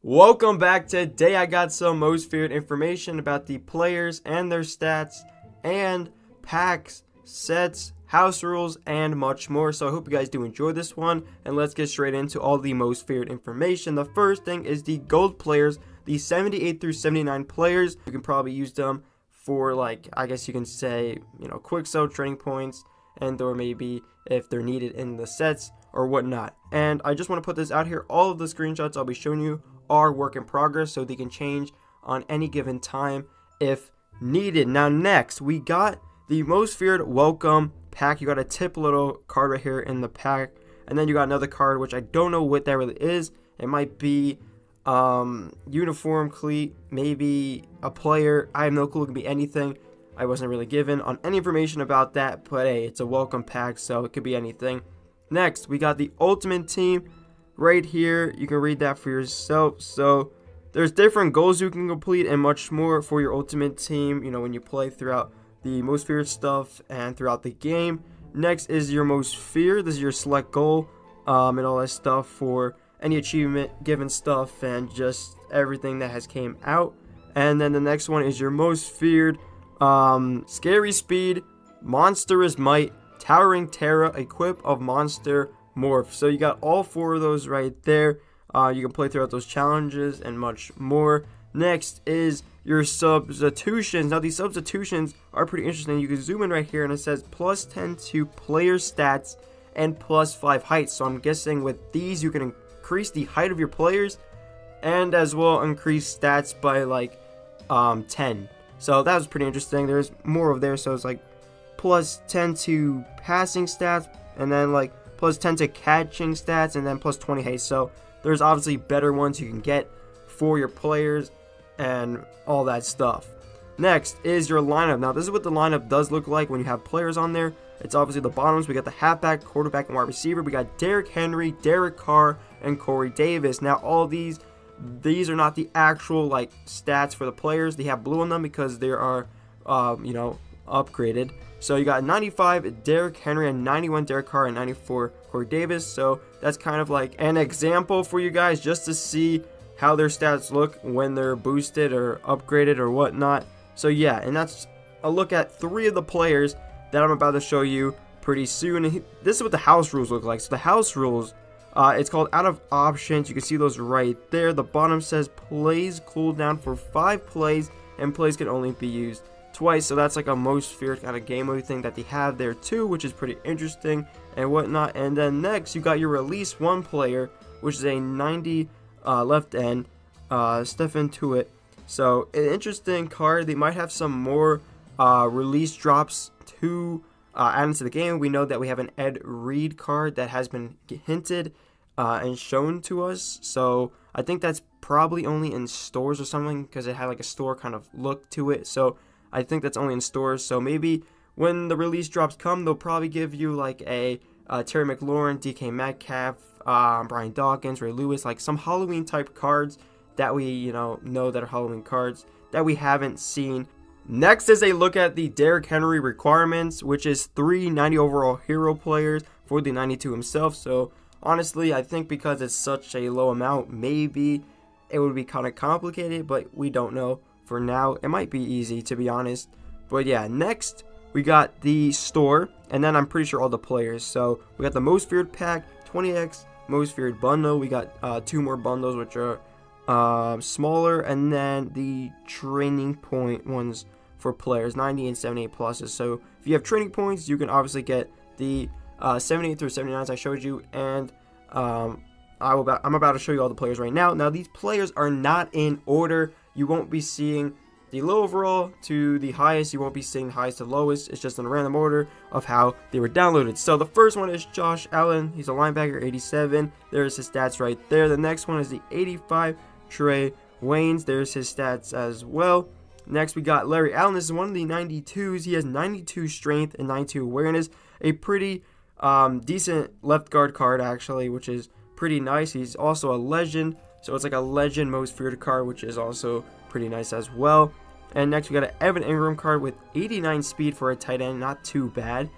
Welcome back. Today I got some most feared information about the players and their stats and packs, sets, house rules, and much more. So I hope you guys do enjoy this one, and let's get straight into all the most feared information. The first thing is the gold players, the 78 through 79 players. You can probably use them for, like, I guess you can say, quick sell training points, and or maybe if they're needed in the sets or whatnot. And I just want to put this out here. All of the screenshots I'll be showing you are work in progress, so they can change on any given time if needed. Now next, we got the most feared welcome pack. You got a tip little card right here in the pack, and then you got another card which I don't know what that really is. It might be uniform cleat, maybe a player. I have no clue. It could be anything. I wasn't really given on any information about that, but hey, it's a welcome pack, so it could be anything. Next, we got the ultimate team right here. You can read that for yourself. So there's different goals you can complete and much more for your ultimate team, when you play throughout the most feared stuff and throughout the game. Next is your most feared. This is your select goal and all that stuff for any achievement given stuff and just everything that has came out. And then the next one is your most feared scary speed, monstrous might, towering terror, equip of monster morph. So you got all four of those right there. You can play throughout those challenges and much more. Next is your substitutions. Now these substitutions are pretty interesting. You can zoom in right here and it says plus 10 to player stats and plus 5 height. So I'm guessing with these you can increase the height of your players and as well increase stats by like 10. So that was pretty interesting. There's more of there. So it's like plus 10 to passing stats and then like plus 10 to catching stats, and then plus 20 haste. So there's obviously better ones you can get for your players and all that stuff. Next is your lineup. Now this is what the lineup does look like when you have players on there. It's obviously the bottoms. We got the halfback, quarterback, and wide receiver. We got Derrick Henry, Derek Carr, and Corey Davis. Now all these are not the actual like stats for the players. They have blue on them because they are upgraded. So you got 95 Derrick Henry and 91 Derek Carr and 94 Corey Davis. So that's kind of like an example for you guys just to see how their stats look when they're boosted or upgraded or whatnot. So yeah, and that's a look at 3 of the players that I'm about to show you pretty soon. And this is what the house rules look like. So the house rules, it's called out of options. You can see those right there. The bottom says plays cooldown for 5 plays, and plays can only be used twice. So that's like a most feared kind of game mode thing that they have there too, which is pretty interesting and whatnot. And then next you got your release 1 player, which is a 90 left end, Stephen Tuitt. So an interesting card. They might have some more release drops to add into the game. We know that we have an Ed Reed card that has been hinted and shown to us, so I think that's probably only in stores or something because it had like a store kind of look to it. So I think that's only in stores. So maybe when the release drops come, they'll probably give you like a Terry McLaurin, DK Metcalf, Brian Dawkins, Ray Lewis, like some Halloween type cards that we know that are Halloween cards that we haven't seen. Next is a look at the Derrick Henry requirements, which is 3 90 overall hero players for the 92 himself. So honestly, I think because it's such a low amount, maybe it would be kind of complicated, but we don't know. For now, it might be easy, to be honest. But yeah, next we got the store, and then I'm pretty sure all the players. So we got the most feared pack, 20x most feared bundle. We got 2 more bundles which are smaller, and then the training point ones for players, 90 and 78 pluses. So if you have training points, you can obviously get the 78 through 79s I showed you, and I'm about to show you all the players right now. Now these players are not in order. You won't be seeing the low overall to the highest. You won't be seeing the highest to lowest. It's just in a random order of how they were downloaded. So the first one is Josh Allen. He's a linebacker, 87. There's his stats right there. The next one is the 85 Trey Waynes. There's his stats as well. Next we got Larry Allen. This is one of the 92s. He has 92 strength and 92 awareness. A pretty decent left guard card actually, which is pretty nice. He's also a legend. So it's like a legend most feared card, which is also pretty nice as well. And next we got an Evan Ingram card with 89 speed for a tight end, not too bad.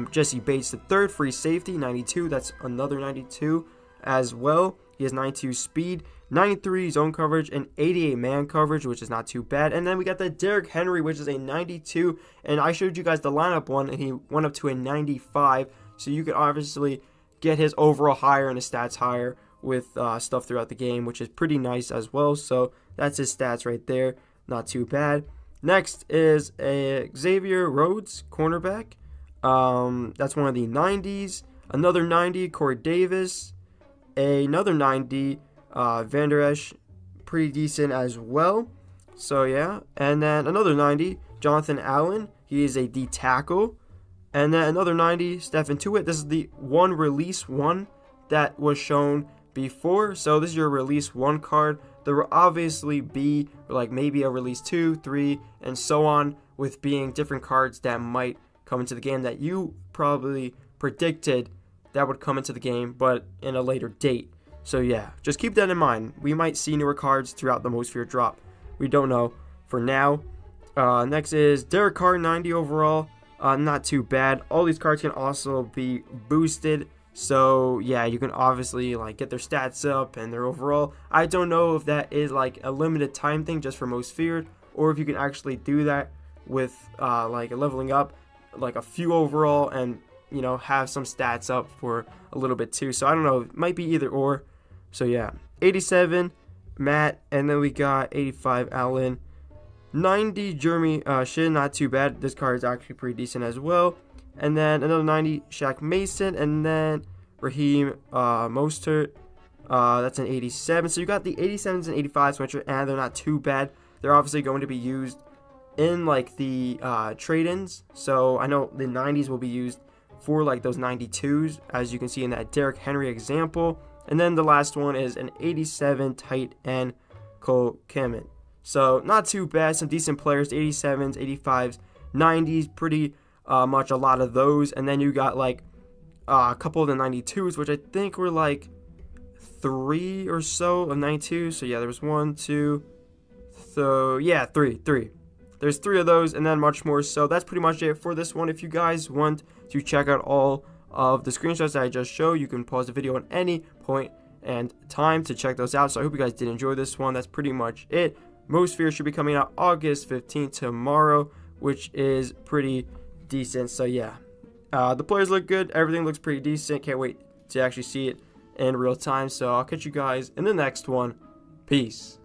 Jesse Bates the third, free safety, 92. That's another 92 as well. He has 92 speed. 93 zone coverage, and 88 man coverage, which is not too bad. And then we got the Derrick Henry, which is a 92, and I showed you guys the lineup one, and he went up to a 95, so you could obviously get his overall higher and his stats higher with stuff throughout the game, which is pretty nice as well. So that's his stats right there, not too bad. Next is a Xavier Rhodes, cornerback. That's one of the 90s. Another 90, Corey Davis. Another 90, Van Der Esch, pretty decent as well. So yeah, and then another 90, Jonathan Allen. He is a D tackle. And then another 90, Stephen Tuitt. This is the one release one that was shown before. So this is your release one card. There will obviously be like maybe a release 2, 3, and so on, with being different cards that might come into the game that you probably predicted that would come into the game, but in a later date. So yeah, just keep that in mind. We might see newer cards throughout the Most Feared drop. We don't know for now. Next is Derek Carr, 90 overall. Not too bad. All these cards can also be boosted. So yeah, you can obviously like get their stats up and their overall. I don't know if that is like a limited time thing just for Most Feared, or if you can actually do that with like leveling up like a few overall and, you know, have some stats up for a little bit too. So I don't know, it might be either or. So yeah, 87 Matt, and then we got 85 Allen, 90 Jeremy Shin, not too bad. This card is actually pretty decent as well. And then another 90 Shaq Mason, and then Raheem Mostert. That's an 87. So you got the 87s and 85s, which and they're not too bad. They're obviously going to be used in like the trade-ins. So I know the 90s will be used for like those 92s, as you can see in that Derrick Henry example. And then the last one is an 87 tight end, Cole Kmet. So not too bad, some decent players, 87s, 85s, 90s, pretty much a lot of those. And then you got like a couple of the 92s, which I think were like 3 or so of 92s. So yeah, there was 1, 2, so yeah, 3. There's 3 of those, and then much more. So that's pretty much it for this one. If you guys want to check out all of the screenshots that I just showed, you can pause the video at any point and time to check those out. So I hope you guys did enjoy this one. That's pretty much it. Most Feared should be coming out August 15th tomorrow, which is pretty decent. So yeah, the players look good. Everything looks pretty decent. Can't wait to actually see it in real time. So I'll catch you guys in the next one. Peace.